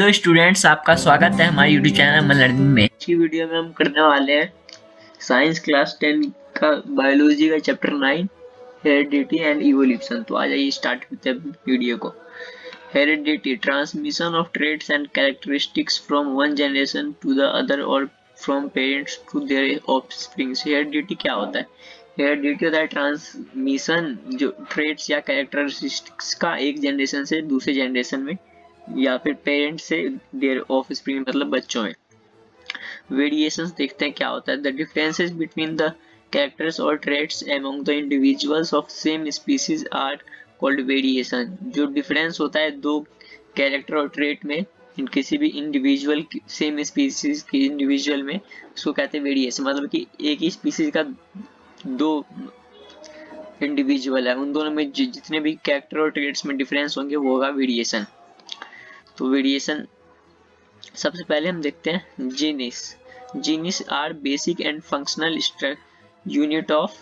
Hello students, आपका स्वागत है हमारे यूट्यूब चैनल मन लर्निंग में। आज की वीडियो में हम करने वाले हैं साइंस क्लास 10 का बायोलॉजी का चैप्टर 9 हेरिडिटी एंड इवोल्यूशन। तो आ जाइए स्टार्ट करते हैं वीडियो को। Heredity, transmission of traits and characteristics from one generation to the other और from parents to their offsprings. Heredity क्या होता है? हेरिडिटी होता है ट्रांसमिशन जो ट्रेट्स या कैरेक्टरिस्टिक्स का एक जनरेशन से दूसरे जनरेशन में या फिर पेरेंट्स से देयर ऑफस्प्रिंग मतलब बच्चों में। वेरिएशंस देखते हैं क्या होता है। The differences between the characters और traits among the individuals of same species are called variation. जो डिफरेंस होता है दो कैरेक्टर और ट्रेट में किसी भी इंडिविजुअल सेम स्पीसीज के इंडिविजुअल में, उसको कहते हैं वेरिएशन। मतलब कि एक ही स्पीसीज का दो इंडिविजुअल है, उन दोनों में जितने भी कैरेक्टर और ट्रेट्स में डिफरेंस होंगे वो होगा वेरिएशन। तो वेरिएशन सबसे पहले हम देखते हैं genes. Genes are basic and functional unit of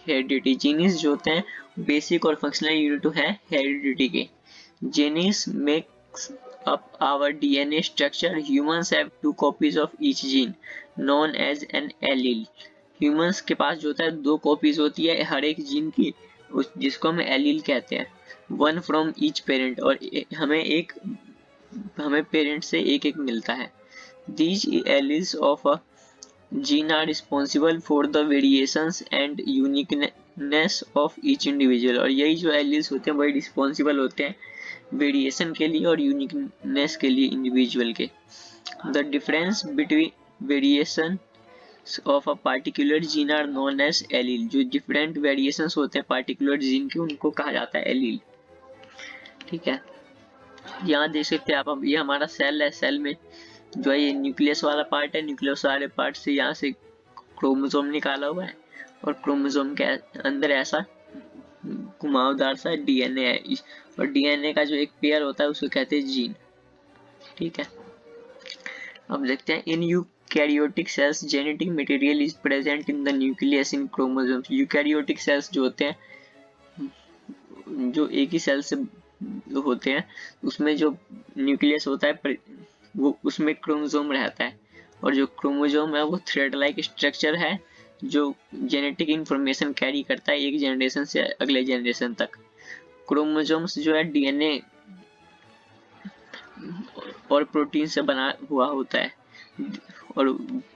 heredity. Genes जो होते हैं बेसिक और फंक्शनल यूनिट है हेरिडिटी के। जीनिस makes up our DNA structure. Humans have 2 copies of each gene known as an allele. Humans के पास जो होता है 2 कॉपीज होती है हर एक जीन की, जिसको हम एलील कहते हैं। वन फ्रॉम ईच पेरेंट, और हमें पेरेंट से एक एक मिलता है। These alleles of a gene are responsible for the variations and uniqueness of each individual। और यही जो alleles होते हैं वही रिस्पॉन्सिबल होते हैं वेरिएशन के लिए और यूनिकनेस के लिए इंडिविजुअल के। The difference between variation of a particular gene are known as allele. जो डिफरेंट वेरिएशंस होते हैं पार्टिकुलर जीन के उनको कहा जाता है एलील। ठीक है, यहाँ देख सकते हैं आप, अब ये हमारा सेल है। सेल में जो है ये न्यूक्लियस वाला पार्ट है। न्यूक्लियस वाले पार्ट से यहाँ से क्रोमोसोम निकाला हुआ है और क्रोमोसोम के अंदर ऐसा घुमावदार सा डीएनए है, और डीएनए का जो एक पेयर होता है उसको कहते हैं जीन। ठीक है, अब देखते हैं in eukaryotic cells genetic material is present in the nucleus in chromosomes. Eukaryotic cells जो होते हैं जो एक ही सेल से होते हैं, उसमें जो न्यूक्लियस होता है वो उसमें क्रोमोसोम रहता है, और जो क्रोमोसोम है वो थ्रेड लाइक स्ट्रक्चर है जो जेनेटिक इंफॉर्मेशन कैरी करता है एक जनरेशन से अगले जनरेशन तक। क्रोमोसोम्स जो है डीएनए और प्रोटीन से बना हुआ होता है, और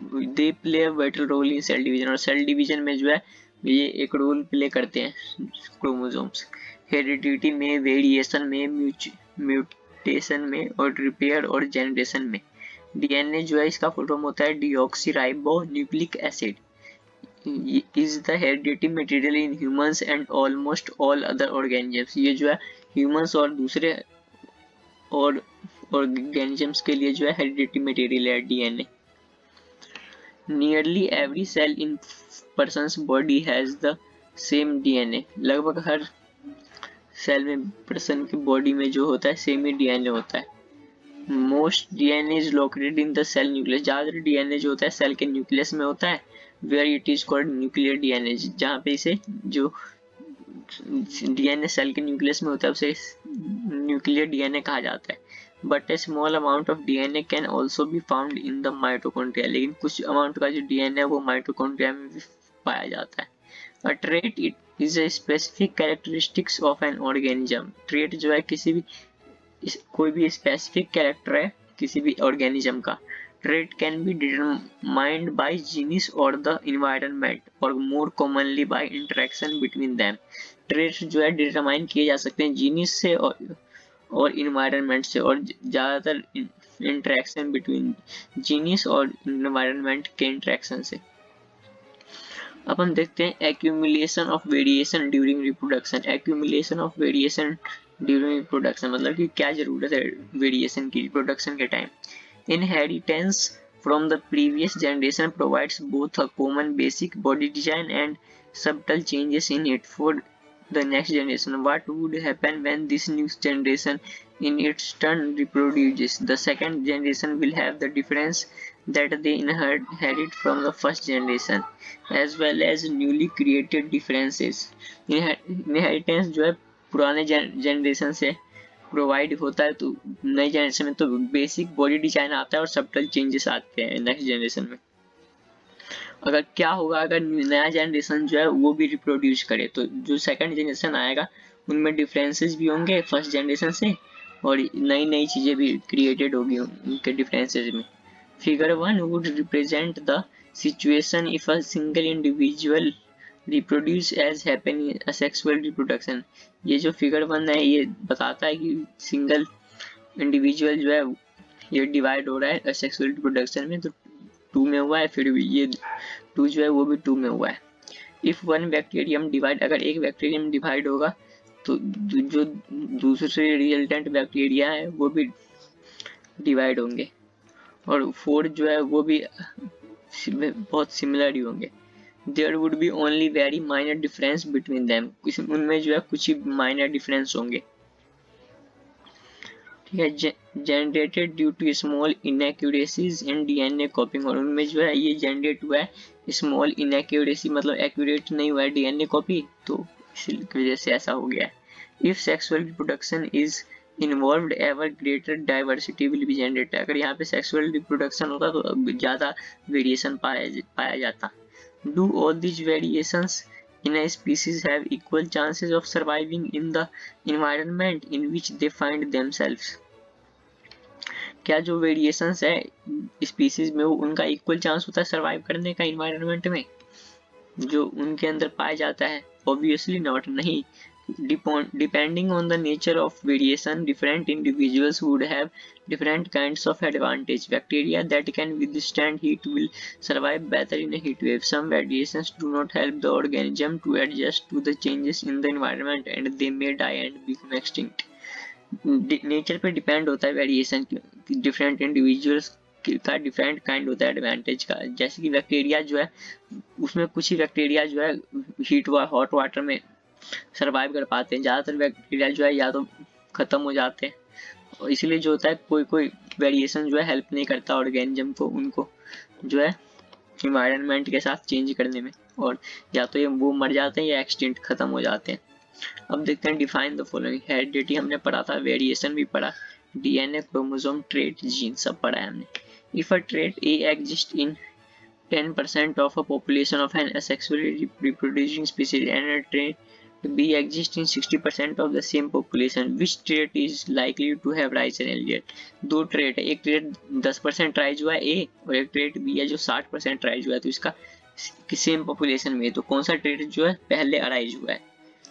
they play a vital role in cell division. और सेल डिवीजन में जो है ये एक रोल प्ले करते हैं क्रोमोसोम्स। हेरिडिटी में, वेरिएशन में, म्यूटेशन में और रिपेयर और जनरेशन में। डीएनए जो है इसका फुल फॉर्म होता है deoxyribo nucleic acid is the hereditary material in humans and almost all other organisms। ये जो है humans और दूसरे और organisms के लिए जो है hereditary material है DNA. Nearly every cell in person's body has the same DNA। लगभग हर सेल में पर्सन की बॉडी में जो होता है सेम ही डीएनए होता है। Most DNA is located in the cell nucleus. ज्यादातर डीएनए जो होता है सेल के न्यूक्लियस में होता है। Where it is called nuclear DNA, जहाँ पे इसे जो डीएनए सेल के न्यूक्लियस में होता है उसे न्यूक्लियर डीएनए कहा जाता है। But A small amount of DNA can also be found in the mitochondria. लेकिन कुछ अमाउंट का जो डीएनए है वो माइटोकॉन्ड्रिया में भी पाया जाता है। अ trait it is a specific characteristics of an organism. Trait जो है किसी भी कोई भी स्पेसिफिक कैरेक्टर है किसी भी ऑर्गेनिज्म का। Trait can be determined by genes और द इन्वायरमेंट और more commonly by interaction between them. Trait जो है डिटरमाइन किए जा सकते हैं जीनिस से और इन्वायरमेंट से, और ज्यादातर इंटरेक्शन बिटवीन जीनिस और इन्वायरमेंट के इंटरेक्शन से। अब हम देखते हैं accumulation of variation during reproduction. Accumulation of variation during reproduction मतलब कि क्या जरूरत है वेरिएशन की रिप्रोडक्शन के time. Inheritance from the previous generation provides both a common basic body design and subtle changes in it for the next generation. What would happen when this new generation in its turn reproduces? The second generation will have the difference that they inherit from the first generation as well as newly created differences। Inheritance जो है पुराने generation से provide होता है तो नई generation में तो बेसिक बॉडी डिजाइन आता है और सब्टल चेंजेस आते हैं नेक्स्ट जनरेशन में। अगर क्या होगा अगर नया जनरेशन जो है वो भी रिप्रोड्यूस करे तो जो सेकंड जनरेशन आएगा उनमें डिफरेंसेस भी होंगे फर्स्ट जनरेशन से और नई नई चीजें भी क्रिएटेड होगी उनके डिफरेंसेस में। Figure 1 would represent the situation if a single individual reproduce as happen in asexual reproduction। ये जो फिगर 1 है ये बताता है कि सिंगल इंडिविजुअल जो है ये डिवाइड हो रहा है असेक्सुअल रिप्रोडक्शन में, तो 2 में हुआ है, फिर भी ये 2 जो है वो भी 2 में हुआ है। इफ वन बैक्टीरियम डिवाइड, अगर एक बैक्टीरियम डिवाइड होगा तो जो दूसरे रिजल्टेंट बैक्टीरिया है वो भी डिवाइड होंगे और 4 जो है वो भी बहुत सिमिलर ही होंगे। There would be only very minor difference between them, उनमें जो है कुछ ही माइनर डिफरेंस होंगे। ठीक है, generated due to small inaccuracies in DNA copying, और उनमें जो है ये जनरेट हुआ है स्मॉल इनएक्यूरेसी, मतलब एक्यूरेट नहीं हुआ है डीएनए कॉपी, तो इसी वजह से ऐसा हो गया है। If sexual reproduction is involved ever greater diversity will be generated, अगर यहाँ पे सेक्सुअल रिप्रोडक्शन होता तो ज़्यादा वेरिएशन पाया जाता। Do all these variations in a species have equal chances of surviving in the environment in which they find themselves, क्या जो वेरिएशंस है स्पीसीज में वो उनका इक्वल चांस होता है सरवाइव करने का इन्वायरमेंट में जो उनके अंदर पाया जाता है? ऑब्वियसली नॉट, नहीं। Depending on the nature of variation, different individuals would have different kinds of advantage. Bacteria that can withstand heat will survive better in a heat wave. Some variations do not help the organism to adjust to the changes in the environment and they may die and become extinct. Nature पे depend होता है variation, different individuals का different kind होता है advantage का। जैसे कि bacteria जो है उसमें कुछ ही बैक्टीरिया जो है हीट व हॉट वाटर में सरवाइव कर पाते हैं, ज़्यादातर बैक्टीरिया जो है या तो ख़त्म हो जाते हैं, और इसलिए जो होता है कोई कोई वेरिएशन जो है हेल्प नहीं करता ऑर्गेनिज्म को उनको जो है इन्वायरमेंट के साथ चेंज करने में, और या तो ये वो मर जाते हैं या एक्सटिंक्ट खत्म हो जाते हैं। अब देखते हैं डिफाइन द फॉलोइंग। हेरिडिटी हमने पढ़ा था, वेरिएशन भी पढ़ा, डीएनए, क्रोमोसोम, ट्रेट, जीन सब पढ़ा है हमने। If a trait A exist in 10% of a population of an asexually reproducing species and a trait B exists in 60% of the same population, which trait is likely to have risen earlier? दो trait है, एक trait 10% rise हुआ है A और एक trait B है जो 60% rise हुआ है, तो इसका सेम पॉपुलेशन में तो कौन सा ट्रेट जो है पहले अराइज हुआ है?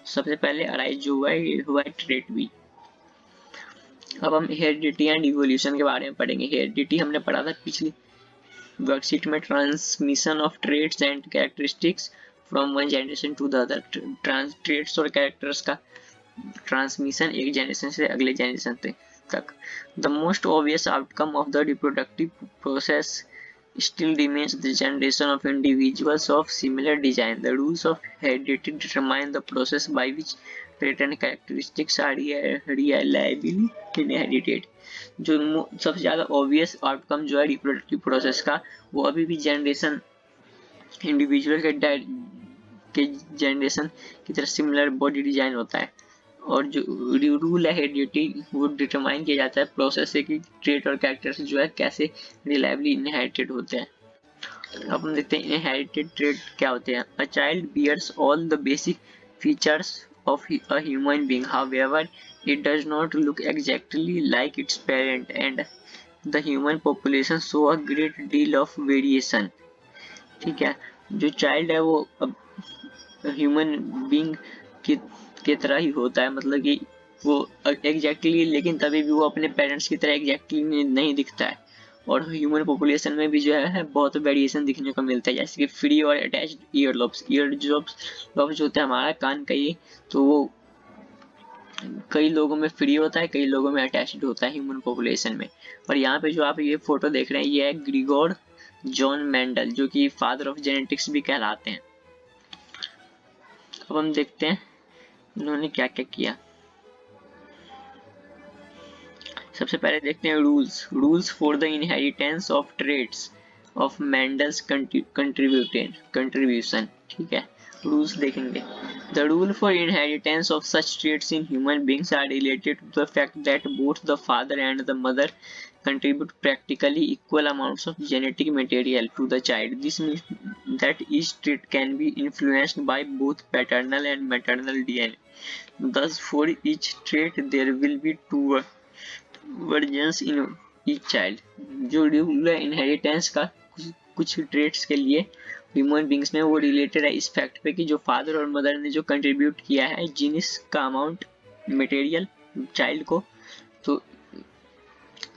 सबसे पहले अराइज जो हुआ है ये हुआ है ट्रेट B। अब हम हेरिडिटी एंड इवोल्यूशन के बारे में पढ़ेंगे। हेरिडिटी हमने पढ़ा था पिछली वर्कशीट में, transmission of traits and characteristics from one generation to the other, traits और कैरेक्टर्स का ट्रांसमिशन एक जनरेशन से अगले जनरेशन तक। The most obvious outcome of the reproductive process still remains the generation of individuals of similar design. The rules of heredity determine the process by which trait and characteristics are reliably inherited. जो सबसे ज़्यादा obvious outcome जो है reproductive process का वो अभी भी generation individual के जनरेशन की तरह सिमिलर बॉडी डिजाइन होता है, और जो रूल है हेरिडिटी वो डिटरमाइन किया जाता है प्रोसेस से कि ट्रेट और कैरेक्टर्स जो है कैसे रिलायबली इनहेरिटेड होते हैं। अब हम देखते हैं इनहेरिटेड ट्रेट क्या होते हैं। A child bears all the basic features of a human being, however it does not look exactly like its parent and the human population show a great deal of variation। ठीक है, जो child है वो अब human being की तरह ही होता है, मतलब कि वो एग्जैक्टली, लेकिन तभी भी वो अपने पेरेंट्स की तरह एग्जैक्टली नहीं दिखता है, और ह्यूमन पॉपुलेशन में भी जो है बहुत वेरिएशन दिखने को मिलता है, जैसे कि फ्री और अटैच्ड ईयर लॉब्स जो होता है हमारा कान का, ये तो वो कई लोगों में फ्री होता है, कई लोगों में अटैच्ड होता है ह्यूमन पॉपुलेशन में। और यहाँ पे जो आप ये फोटो देख रहे हैं ये है ग्रिगोर जॉन मेंडल, जो कि फादर ऑफ जेनेटिक्स भी कहलाते हैं। अब हम देखते हैं इन्होंने क्या क्या किया। सबसे पहले देखते हैं rules for the inheritance of traits of Mendel's contribution. ठीक है, रूल्स देखेंगे। The rule for inheritance of such traits in human beings are related to the fact that both the father and the mother contribute practically equal amounts of genetic material to the child. This means that each trait can be influenced by both paternal and maternal DNA. Thus, for each trait, there will be two versions in each child. जो rule है inheritance का कुछ traits के लिए human beings में वो related है इस फैक्ट पे कि जो फादर और मदर ने जो कंट्रीब्यूट किया है जीन्स का अमाउंट मटेरियल चाइल्ड को, तो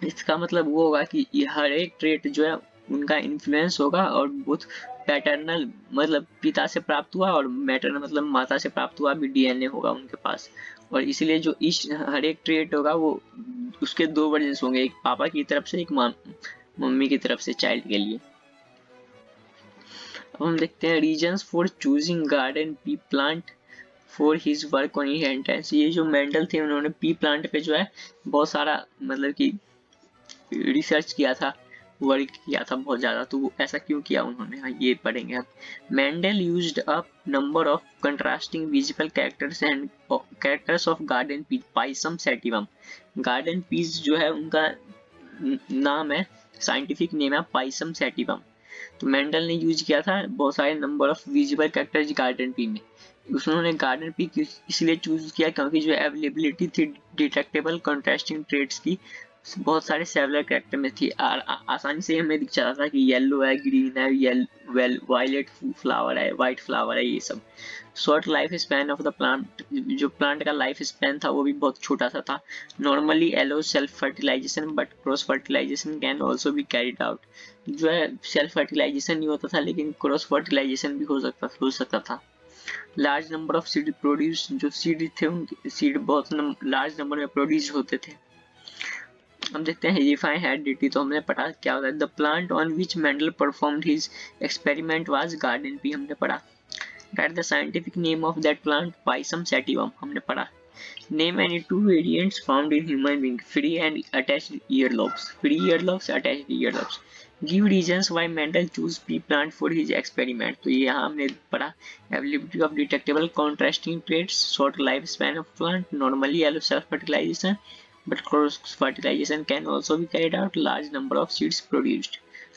इसका मतलब वो होगा कि हर एक ट्रेट जो है उनका इन्फ्लुएंस होगा और बोथ पैटर्नल मतलब पिता से प्राप्त हुआ और मैटरनल मतलब माता से प्राप्त हुआ भी डीएनए होगा उनके पास, और इसलिए जो इस हर एक ट्रेट होगा वो उसके दो वर्जन होंगे, एक पापा की तरफ से एक मम्मी की तरफ से चाइल्ड के लिए। अब हम देखते हैं reasons for choosing garden pea plant for his work on inheritance. ये जो मेंडल थे उन्होंने पी प्लांट पे जो है बहुत सारा मतलब कि रिसर्च किया था, वर्क किया था बहुत ज़्यादा, तो वो ऐसा क्यों किया उन्होंने, हाँ ये पढ़ेंगे हम। Mendel used a number of contrasting visible characters and characters of garden peas Pisum sativum. Garden peas जो है उनका नाम है, साइंटिफिक नेम है पाइसम सैटिवम। तो मेंडल ने यूज किया था बहुत सारे number of visible characters garden pea में। उन्होंने गार्डन पी इसलिए चूज किया क्योंकि जो अवेलेबिलिटी थी डिटेक्टेबल कंट्रास्टिंग ट्रेड्स की बहुत सारे सेवलर कैरेक्टर में थी, आसानी से हमें दिख जाता था कि येलो है, ग्रीन है, वायलेट फ्लावर है, व्हाइट फ्लावर है, ये सब। Short life span of the plant, जो प्लांट का लाइफ स्पैन था वो भी बहुत छोटा सा था। Normally allow self fertilization but cross fertilization can also be carried out. जो है सेल्फ फर्टिलाइजेशन नहीं होता था लेकिन क्रॉस फर्टिलाइजेशन भी हो सकता था। Large number of seed produce, जो सीड थे उनके सीड बहुत लार्ज नंबर में प्रोड्यूस होते थे। हम देखते हैं हेरिफाइंग हेरिडिटी, तो हमने पढ़ा क्या होता है। The plant on which Mendel performed his experiment was garden pea, हमने पढ़ा। Right the scientific name of that plant pisum sativum, हमने पढ़ा। Name any two variants found in human being, free and attached earlobes, free earlobes, attached earlobes. Give reasons why Mendel choose pea plant for his experiment, तो ये यहाँ हमने पढ़ा। Ability of detectable contrasting traits, short life span of plant, normally yellow self fertilization but cross fertilization can also be carried out, large number of seeds produced।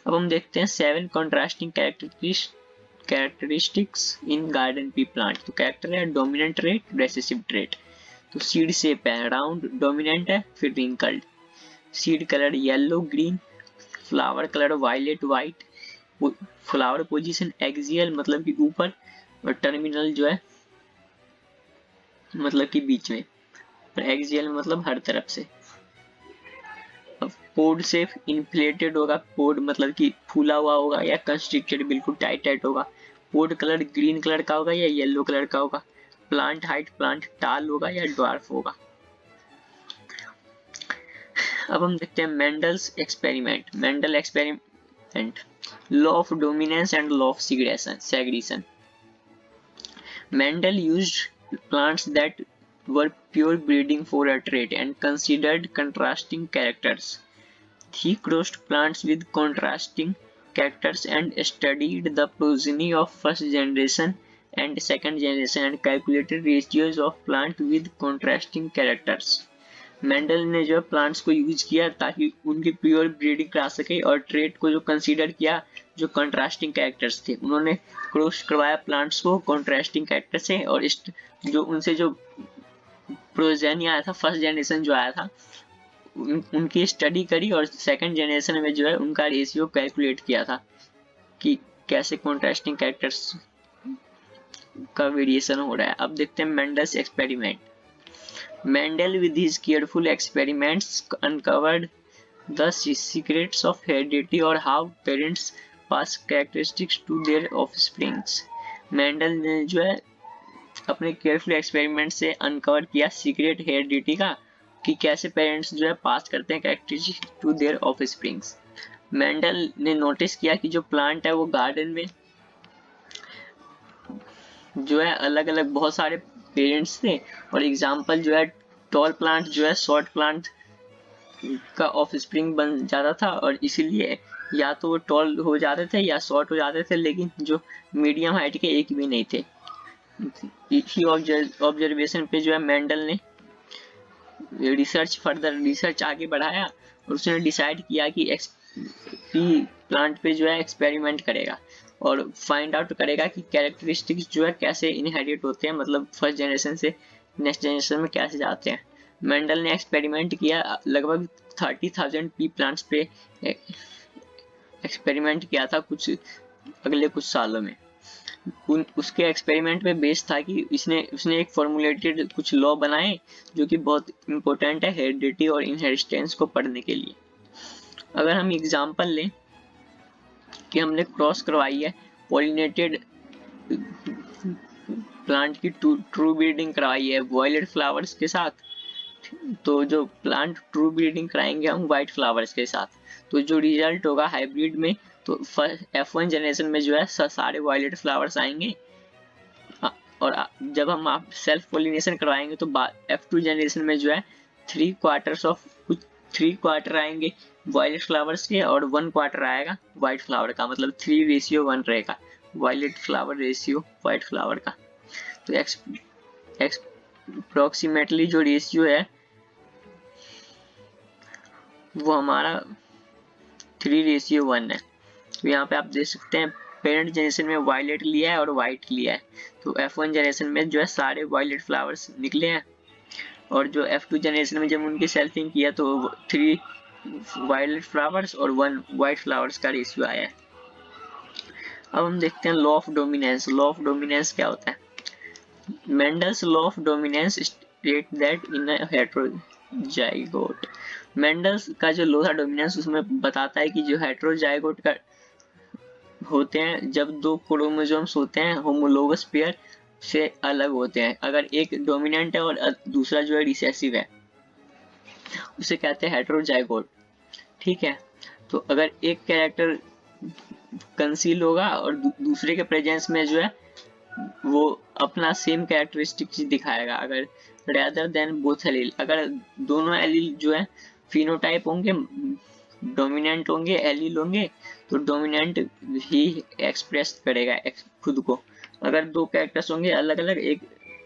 अब हम देखते हैं 7 contrasting characteristics in garden pea plant। तो character है dominant trait, recessive trait. तो seed shape है round dominant है, फिर wrinkled. Seed colour yellow green, flower colour violet white, flower position axial मतलब कि ऊपर, और टर्मिनल जो है मतलब कि बीच में, एक्सियल मतलब हर तरफ से। अब पोड से इन्फ्लेटेड होगा, पोड मतलब कि फूला हुआ होगा या कंस्ट्रिक्टेड बिल्कुल टाइट होगा। पोड कलर ग्रीन कलर का होगा या येलो कलर का होगा। प्लांट हाइट, प्लांट टाल होगा या ड्वार्फ होगा। अब हम देखते हैं Mendel's experiment. Mendel experiment, law of dominance and law of segregation. Mendel used plants that were pure breeding for a trait and considered contrasting characters. He crossed plants with contrasting characters and studied the progeny of first generation and second generation and calculated ratios of plant with contrasting characters. Mendel ने जो plants को use किया ताकि उनकी pure breeding करा सके, और trait को जो कंसीडर किया जो कंट्रास्टिंग कैरेक्टर्स थे, उन्होंने क्रॉस करवाया प्लांट्स को कंट्रास्टिंग कैरेक्टर से, और जो उनसे जो प्रोजेनी आया था, फर्स्ट जनरेशन जो आया था उनकी स्टडी करी, और सेकंड जनरेशन में जो है उनका रेशियो कैलकुलेट किया था कि कैसे कंट्रास्टिंग कैरेक्टर्स का वेरिएशन हो रहा है। अब देखते हैं Mendel's experiment. Mendel with his careful experiments uncovered the secrets of heredity or how parents pass characteristics to their offsprings। Mendel ने जो है अपने केयरफुल एक्सपेरिमेंट से अनकवर किया सीक्रेट हेरिडिटी का, कि कैसे पेरेंट्स जो है पास करते हैं characteristics to their offsprings. Mendel ने नोटिस किया कि जो प्लांट है वो गार्डन में जो है अलग अलग बहुत सारे पेरेंट्स थे, और एग्जाम्पल जो है टॉल प्लांट जो है शॉर्ट प्लांट का ऑफस्प्रिंग बन जाता था, और इसीलिए या तो वो टॉल हो जाते थे या शॉर्ट हो जाते थे, लेकिन जो मीडियम हाइट के एक भी नहीं थे। इसी ऑब्जर्वेशन पे जो है मेंडल ने रिसर्च आगे बढ़ाया और उसने डिसाइड किया कि प्लांट पे जो है एक्सपेरिमेंट करेगा और फाइंड आउट करेगा कि कैरेक्टरिस्टिक्स जो है कैसे इनहेरिट होते हैं, मतलब फर्स्ट जनरेशन से नेक्स्ट जनरेशन में कैसे जाते हैं। मेंडल ने एक्सपेरिमेंट किया, लगभग 30,000 पी प्लांट्स पे एक्सपेरिमेंट किया था अगले कुछ सालों में। उसके एक्सपेरिमेंट में बेस था कि उसने एक फॉर्मुलेटेड कुछ लॉ बनाए जो कि बहुत इंपॉर्टेंट है हेरिडिटी और इनहेरिटेंस को पढ़ने के लिए। अगर हम एग्जांपल लें कि हमने क्रॉस करवाई है पॉलिनेटेड प्लांट की ट्रू ब्रीडिंग करवाई है वायलेट फ्लावर्स के साथ, तो जो प्लांट ट्रू ब्रीडिंग कराएंगे हम व्हाइट फ्लावर्स के साथ, तो जो रिजल्ट होगा हाइब्रिड में, तो F1 जनरेशन में जो है सारे वायलेट फ्लावर्स आएंगे और जब हम आप सेल्फ पॉलिनेशन करवाएंगे तो F2 जनरेशन में जो है 3 क्वार्टर आएंगे वायलेट फ्लावर्स के और 1 क्वार्टर आएगा व्हाइट फ्लावर का, मतलब 3:1 रहेगा violet flower ratio white flower का। तो अप्रोक्सीमेटली जो रेशियो है वो हमारा 3:1 है। तो यहाँ पे आप देख सकते हैं पेरेंट जनरेशन में वायलेट लिया है और व्हाइट लिया है, तो F1 जनरेशन में जो है सारे वायलेट फ्लावर्स निकले हैं और जो F2 जनरेशन में जब उनकी सेल्फिंग किया तो 3 वायलेट फ्लावर्स और 1 व्हाइट फ्लावर्स का रेशियो आया है। अब हम देखते हैं law of dominance. Law of dominance क्या होता है? Mendel's law of dominance state that in a heterozygote, Mendel's का जो लॉ था डोमिनेंस उसमें बताता है कि जो हेटेरोजाइगोट का होते हैं, जब 2 क्रोमोसोम्स होते हैं होमोलोगस पेयर से अलग होते हैं, अगर एक डोमिनेंट है और दूसरा जो है रिसेसिव है, उसे कहते हैं हेटेरोजाइगोट। ठीक है, तो अगर एक कैरेक्टर कंसील होगा और दूसरे के प्रेजेंस में जो है वो अपना सेम कैरेक्टरिस्टिक्स दिखाएगा, अगर रेदर देन बोथ एलील, अगर दोनों एलील जो है फिनोटाइप होंगे, डोमिनेंट होंगे, एलील होंगे, तो डोमिनेंट ही एक्सप्रेस करेगा खुद को। अगर दो कैरेक्टर्स होंगे अलग अलग, एक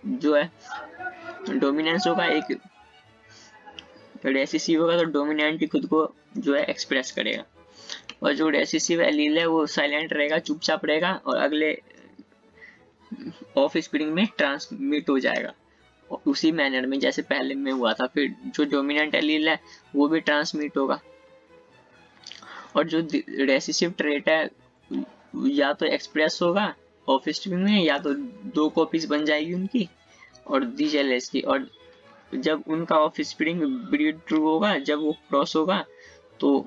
जो है डोमिनेंस होगा एक रेसेसिव होगा, तो डोमिनेंट ही खुद को जो है एक्सप्रेस करेगा, और जो रेसेसिव एलील है वो साइलेंट रहेगा, चुपचाप रहेगा और अगले ऑफ स्प्रिंग में ट्रांसमिट हो जाएगा उसी मैनर में जैसे पहले में हुआ था। फिर जो डोमिनेंट एलील है वो भी ट्रांसमिट होगा, और जो रेसेसिव ट्रेट है या तो एक्सप्रेस होगा ऑफ स्प्रिंग में, या तो 2 कॉपीज बन जाएगी उनकी और दी जेलस की, और जब उनका ऑफ स्प्रिंग ब्रीड ट्रू होगा, जब वो क्रॉस होगा तो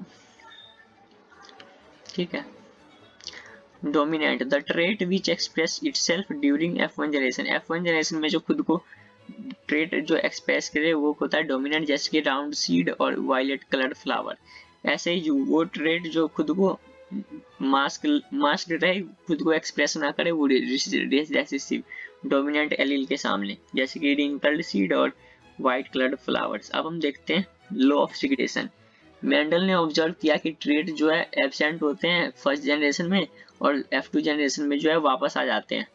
ठीक है। Dominant the trait which express itself during F1 generation, F1 generation में जो खुद को ट्रेट जो एक्सप्रेस करे वो होता है डोमिनेंट, जैसे कि राउंड सीड और वायलेट कलर्ड फ्लावर। ऐसे ही वो ट्रेट जो खुद को मास्क रहे, खुद को एक्सप्रेस ना करे, वो रिसेसिव डोमिनेंट एलील के सामने, जैसे कि रिंकल्ड सीड और व्हाइट कलर्ड फ्लावर्स। अब हम देखते हैं लॉ ऑफ सिग्रेशन। मेंडल ने ऑब्जर्व किया कि ट्रेट जो है एब्सेंट होते हैं फर्स्ट जनरेशन में और F2 जनरेशन में जो है वापस आ जाते हैं।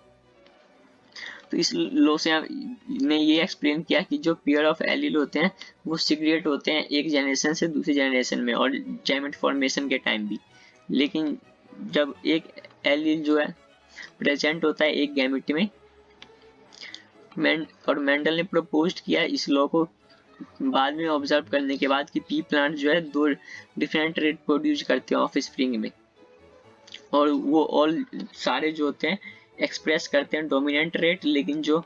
तो इस लॉ से ने ये एक्सप्लेन किया कि जो पेयर ऑफ एलील होते हैं वो सीक्रेट होते हैं एक जनरेशन से दूसरी जनरेशन में और गैमेट फॉर्मेशन के टाइम भी, लेकिन जब एक एलील जो है प्रेजेंट होता है एक गैमेट में, और मेंडल ने प्रपोज किया इस लॉ को बाद में ऑब्जर्व करने के बाद कि पी प्लांट जो है 2 डिफरेंट रेट प्रोड्यूस करते हैं ऑफ स्प्रिंग में, और वो ऑल सारे जो होते हैं एक्सप्रेस करते हैं डोमिनेंट रेट, लेकिन जो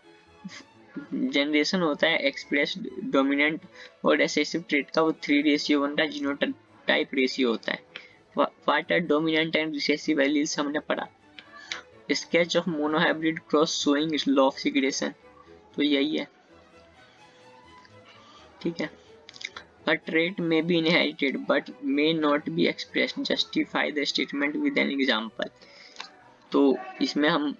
जनरेशन होता है एक्सप्रेस डोमिनेंट और रिसेसिव ट्रेट का वो 3:1 का जीनोटाइप रेशियो होता है। What are dominant and recessive alleles हमने पढ़ा। Sketch of monohybrid cross showing law of segregation, तो यही है। ठीक है, a trait may be inherited but may not be expressed, justify the statement with an example। तो इसमें हम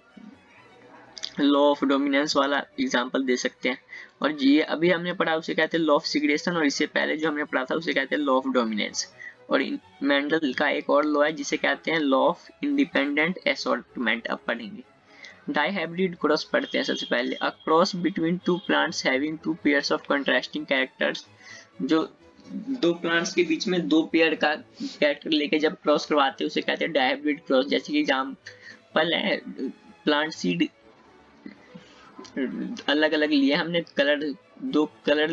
लॉ ऑफ डोमिनेंस वाला एग्जांपल दे सकते हैं, और ये अभी हमने पढ़ा उसे कहते हैं लॉ ऑफ सिग्रेशन, और इससे पहले जो हमने पढ़ा था उसे कहते हैं लॉ ऑफ डोमिनेंस। और मेंडल का एक और लॉ है जिसे कहते हैं लॉ ऑफ इंडिपेंडेंट असॉर्टमेंट, अब पढ़ेंगे। डाइहाइब्रिड क्रॉस पढ़ते हैं सबसे पहले। A cross between two plants having two pairs of contrasting characters, जो दो प्लांट्स के बीच में दो पेयर का कैरेक्टर लेके जब क्रॉस करवाते हैं उसे कहते हैं डाइहाइब्रिड क्रॉस। जैसे कि एग्जाम्पल है, प्लांट सीड अलग अलग लिए हमने, दो कलर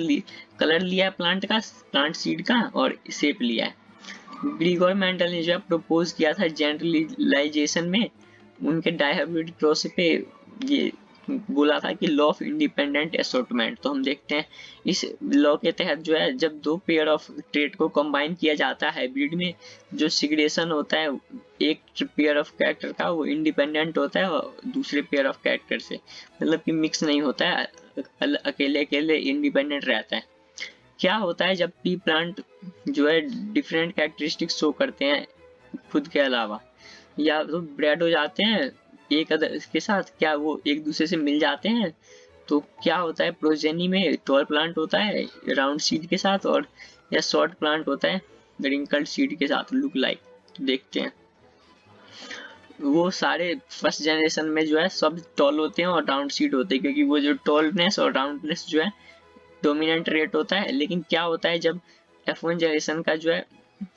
लिया प्लांट का, प्लांट सीड का, और शेप लिया है। ग्रीगोर मेंडल ने जो प्रपोज किया था जनरलाइजेशन में, उनके डाइहाइब्रिड क्रॉस पे ये बोला था कि लॉ ऑफ इंडिपेंडेंट असॉर्टमेंट। तो हम देखते हैं इस लॉ के तहत जो है जब दो पेयर ऑफ ट्रेट को कंबाइन किया जाता है हाइब्रिड में, जो सिग्रेशन होता है एक पेयर ऑफ कैरेक्टर का वो इंडिपेंडेंट होता है और दूसरे पेयर ऑफ कैरेक्टर से, मतलब कि मिक्स नहीं होता है, अकेले अकेले इंडिपेंडेंट रहता है। क्या होता है जब पी प्लांट जो है डिफरेंट कैरेक्टरिस्टिक्स शो करते हैं खुद के अलावा, या तो ब्रेड हो जाते हैं एक अदर के साथ, क्या वो एक दूसरे से मिल जाते हैं, तो क्या होता है प्रोजेनी में टॉल प्लांट होता है राउंड सीड के साथ, और या शॉर्ट प्लांट होता है रिंकल्ड सीड के साथ लुक लाइक। तो देखते हैं वो सारे फर्स्ट जनरेशन में जो है सब टॉल होते हैं और राउंड सीड होते हैं, क्योंकि वो जो टॉलनेस और राउंडनेस जो है डोमिनेंट रेट होता है। लेकिन क्या होता है जब F1 जनरेशन का जो है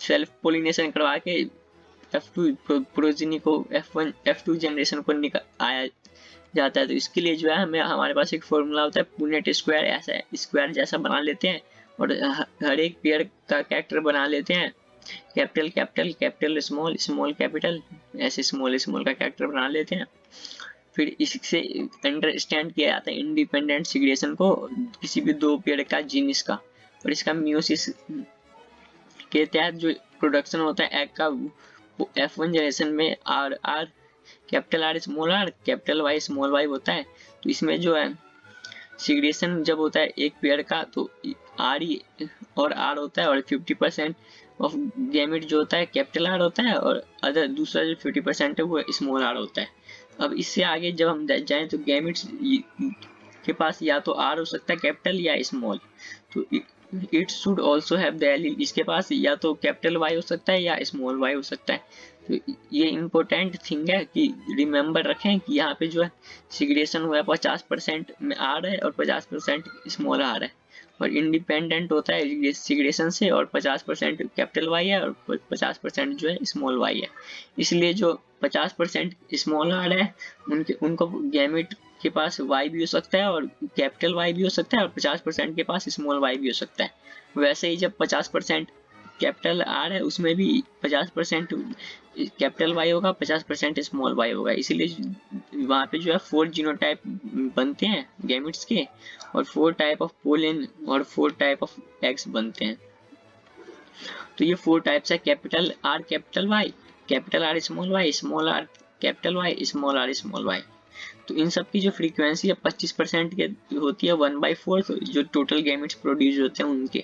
सेल्फ पोलिनेशन करवा के F2 प्रोजेनी को F2 जनरेशन को आया जाता है, तो इसके लिए जो है हमें हमारे पास एक फॉर्मूला होता है पुनेट स्क्वायर, ऐसा स्क्वायर जैसा बना लेते हैं और हर एक पेयर का कैरेक्टर बना लेते हैं, capital capital capital small small capital, ऐसे स्मॉल स्मॉल का कैरेक्टर बना लेते हैं। फिर इससे अंडरस्टैंड किया जाता है इंडिपेंडेंट सिग्रेशन को किसी भी दो पेयर का जीनस का, और इसका मियोसिस के तहत जो प्रोडक्शन होता है एग का F1 जनरेशन में R capital R small r capital Y small y होता है। तो इसमें जो है सिग्रेशन जब होता है एक पेयर का तो आर और आर होता है, और 50% ऑफ गैमेट जो होता है कैपिटल आर होता है, और अदर दूसरा जो 50% है वो स्मॉल आर होता है। अब इससे आगे जब हम जाएं तो गैमेट्स के पास या तो आर हो सकता है कैपिटल या स्मॉल, तो it should also have the allele, इसके पास या तो कैपिटल वाई हो सकता है या स्मॉल वाई हो सकता है। तो ये इम्पोर्टेंट थिंग है कि रिमेंबर रखें कि यहाँ पे जो है सिग्रेशन हुआ है 50% में आर है और 50% स्मॉल आर है, और इंडिपेंडेंट होता है सिग्रेशन से, और 50% कैपिटल वाई है और 50% जो है स्मॉल वाई है। इसलिए जो 50% स्मॉल आर है उनको गैमेट के पास वाई भी हो सकता है और कैपिटल वाई भी हो सकता है, और 50% के पास स्मॉल वाई भी हो सकता है। वैसे ही जब 50% कैपिटल आर है उसमें भी 50% कैपिटल वाई होगा, 50% स्मॉल वाई होगा। इसीलिए वहाँ पे जो है 4 जीनोटाइप बनते हैं गैमेट्स के, और 4 टाइप ऑफ पोलन और 4 टाइप ऑफ एग्स बनते हैं। तो ये 4 टाइप्स है capital R capital R small r capital Y small y. तो इन सब की जो फ्रीक्वेंसी है 25% के होती है 1/4, तो जो टोटल गैमेट्स प्रोड्यूस होते हैं उनके।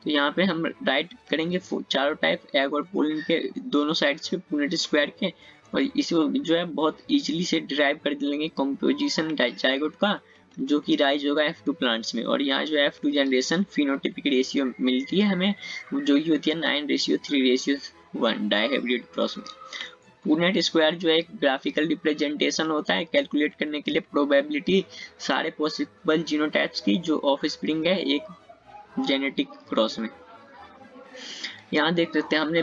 तो यहाँ पे हम राइट करेंगे चारों टाइप एग और पोलन के दोनों साइड्स पे पुनेट स्क्वायर के, और इसको जो है बहुत इजीली से डिराइव कर लेंगे कंपोजिशन जाइगोट का, जो कि राइज होगा F2 प्लांट्स में। और यहाँ जो F2 जनरेशन फिनोटिपिक रेशियो मिलती है हमें, जो कि होती है 9:3:1 डाइहाइब्रिड क्रॉस में। पुनेट स्क्वायर जो है एक ग्राफिकल रिप्रेजेंटेशन होता है कैलकुलेट करने के लिए प्रोबेबिलिटी सारे पॉसिबल जीनोटाइप्स की जो ऑफ स्प्रिंग है एक जेनेटिक क्रॉस में। यहाँ देख सकते हैं हमने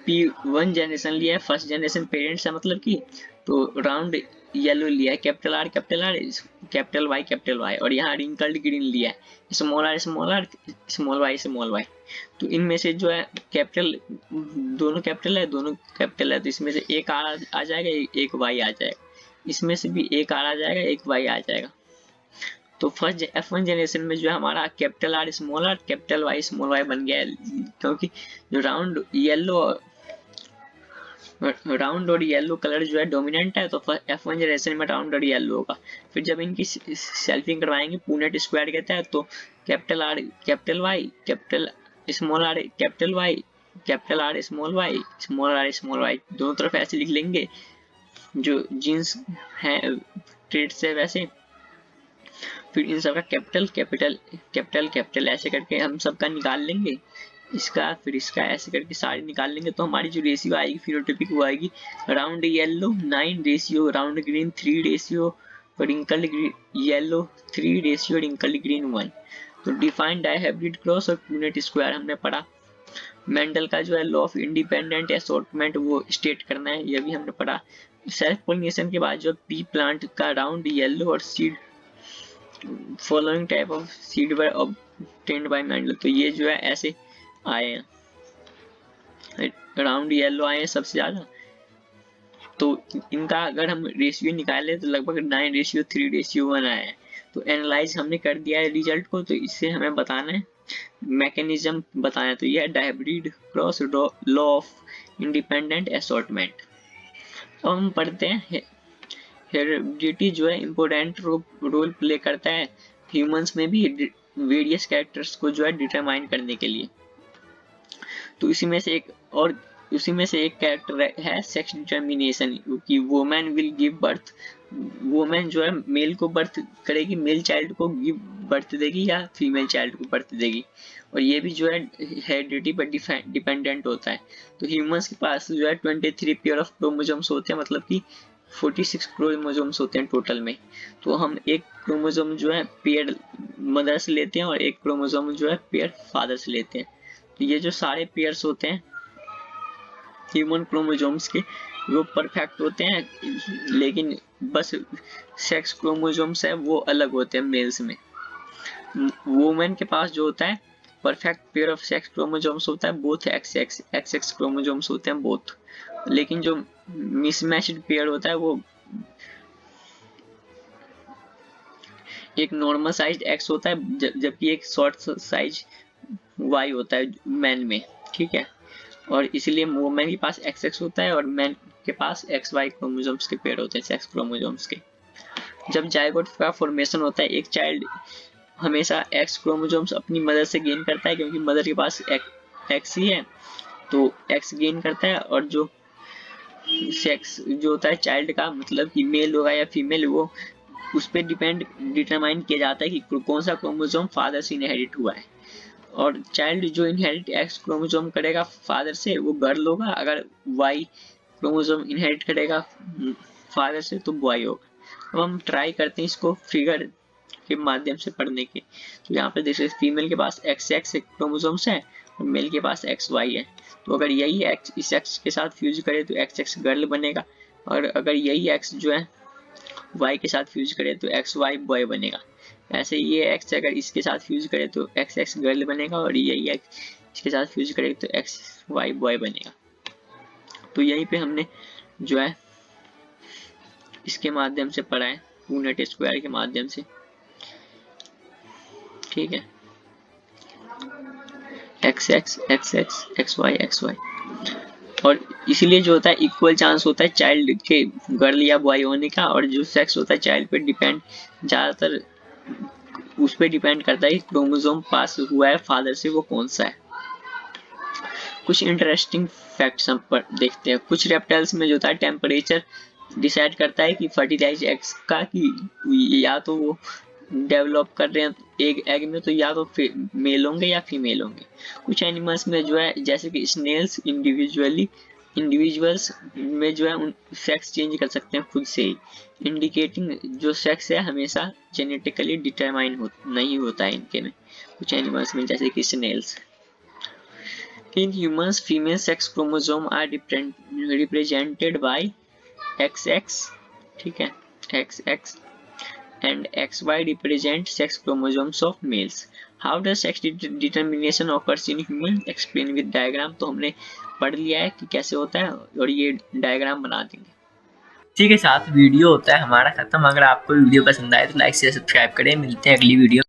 P1 जनरेशन लिया है, फर्स्ट जनरेशन पेरेंट्स है मतलब कि, तो राउंड येलो लिया है कैपिटल आर कैपिटल वाई, और यहाँ रिंकल्ड ग्रीन लिया है स्मॉल आर स्मॉल वाई। तो इनमें से जो है कैपिटल दोनों कैपिटल है, तो इसमें से एक आर आ जाएगा एक वाई आ जाएगा, इसमें से भी एक आर आ जाएगा एक वाई आ जाएगा। तो फर्स्ट F1 जनरेशन में जो है हमारा capital R capital Y small y बन गया है, क्योंकि जो राउंड और येलो कलर जो है डोमिनेंट है, तो F1 जनरेशन में राउंड और येलो होगा। फिर जब इनकी सेल्फिंग करवाएंगे पुनेट स्क्वायर कहता है, तो capital R capital Y capital small r capital Y capital R small y दोनों तरफ ऐसे लिख लेंगे जो जीन्स है ट्रेड्स है वैसे। फिर इन सबका कैपिटल ऐसे करके हम सबका निकाल लेंगे इसका फिर इसका ऐसे करके सारे निकाल लेंगे तो हमारी जो रेशियो आएगी फिनोटाइपिक वो आएगी round yellow 9 ratio round green 3 ratio wrinkle yellow 3 ratio wrinkle green 1। तो डिफाइन डायहाइब्रिड क्रॉस और पुनेट स्क्वायर हमने पढ़ा। मेंडल का जो है लॉ ऑफ इंडिपेंडेंट असॉर्टमेंट वो स्टेट करना है, ये भी हमने पढ़ा। सेल्फ पोलिनेशन के बाद जो पी प्लांट का राउंड येलो और seed following type of seed were obtained by Mendel, तो ये जो है ऐसे आए हैं, राउंड येलो आए हैं सबसे ज्यादा। तो इनका अगर हम रेशियो निकालें तो लगभग 9:3:1 आया है। तो एनालाइज हमने कर दिया है रिजल्ट को, तो इससे हमें बताना है मैकेनिज्म बताना है। तो यह dihybrid cross law of independent assortment. अब हम पढ़ते हैं हेरिडिटी जो है इम्पोर्टेंट रोल प्ले करता है ह्यूमंस में भी वेरियस कैरेक्टर्स को जो है डिटरमाइन करने के लिए। तो उसी में से एक कैरेक्टर है सेक्स डिटर्मिनेशन कि women will give birth, women जो है मेल को बर्थ करेगी, मेल चाइल्ड को गिव बर्थ देगी या फीमेल चाइल्ड को बर्थ देगी, और ये भी जो है हेरिडिटी पर डिपेंडेंट होता है। तो ह्यूमंस के पास जो है 23 पेयर ऑफ क्रोमोसोम्स होते हैं, मतलब कि 46 क्रोमोसोम्स होते हैं टोटल में। तो हम एक क्रोमोसोम जो है पेयर मदर से लेते हैं और एक क्रोमोसोम जो है पेयर फादर से लेते हैं। तो ये जो सारे पेयर्स होते हैं ह्यूमन क्रोमोसोम्स के वो परफेक्ट होते हैं, लेकिन बस सेक्स क्रोमोसोम्स है वो अलग होते हैं मेल्स में। वुमेन के पास जो होता है perfect pair of sex chromosomes होता है, बोथ XX क्रोमोसोम्स होते हैं बोथ। लेकिन जो मिसमैच्ड पेयर होता है वो एक नॉर्मल साइज X होता है जबकि एक शॉर्ट साइज Y होता है मैन में, ठीक है। और इसलिए वुमेन के पास XX होता है और मैन के पास XY क्रोमोसोम्स के पेयर होते हैं सेक्स क्रोमोसोम्स के। जब जायगोट का फॉर्मेशन होता है एक चाइल्ड हमेशा X क्रोमोसोम्स अपनी मदर से गेन करता है, क्योंकि मदर के पास X ही है तो X गेन करता है, और जो सेक्स जो होता है चाइल्ड का मतलब कि मेल होगा या फीमेल, वो उस पर डिटरमाइन किया जाता है कि कौन सा क्रोमोसोम फादर से इनहेरिट हुआ है। और चाइल्ड जो इनहेरिट X क्रोमोसोम करेगा फादर से वो गर्ल होगा, अगर Y क्रोमोसोम इनहेरिट करेगा फादर से तो बॉय होगा। अब हम ट्राई करते हैं इसको फिगर के माध्यम से पढ़ने के। तो यहाँ पे देखिए फीमेल के पास XX क्रोमोसोम्स है और मेल के पास XY है। तो अगर यही X इस X के साथ फ्यूज करे तो XX गर्ल बनेगा, और अगर यही X जो है Y के साथ फ्यूज करे तो XY बॉय बनेगा। ऐसे ये X अगर इसके साथ फ्यूज करे तो XX गर्ल बनेगा, और यही X इसके साथ फ्यूज करे तो XY बॉय बनेगा। तो यहीं पे हमने जो है इसके माध्यम से पढ़ा है पुनेट स्क्वायर के माध्यम से, ठीक है। XX XX XY XY, और इसीलिए जो होता है इक्वल चांस होता है चाइल्ड के गर्ल या बॉय होने का, और जो सेक्स होता है चाइल्ड पे डिपेंड ज़्यादातर उस पर डिपेंड करता है कि क्रोमोसोम पास हुआ है फादर से वो कौन सा है। कुछ इंटरेस्टिंग फैक्ट्स हम पर देखते हैं। कुछ रेप्टाइल्स में जो होता है टेम्परेचर डिसाइड करता है कि फर्टिलाइज एग्स का कि या तो वो डेवलप कर रहे हैं एक एग में तो या तो मेल होंगे या फीमेल होंगे। कुछ एनिमल्स में जो है जैसे कि स्नेल्स इंडिविजुअल्स में जो है उन सेक्स चेंज कर सकते हैं खुद से ही, इंडिकेटिंग जो सेक्स है हमेशा जेनेटिकली डिटरमाइन नहीं होता है इनके में, कुछ एनिमल्स में जैसे कि Snell's. In humans, female sex chromosome are represented by XX, ठीक है, XX and XY represent sex chromosomes of males. How does sex determination occurs in humans? Explain with diagram। तो हमने पढ़ लिया है कि कैसे होता है और ये डायग्राम बना देंगे। ठीक है, साथ वीडियो होता है हमारा खत्म। अगर आपको वीडियो पसंद आए तो लाइक शेयर सब्सक्राइब करें। मिलते हैं अगली वीडियो।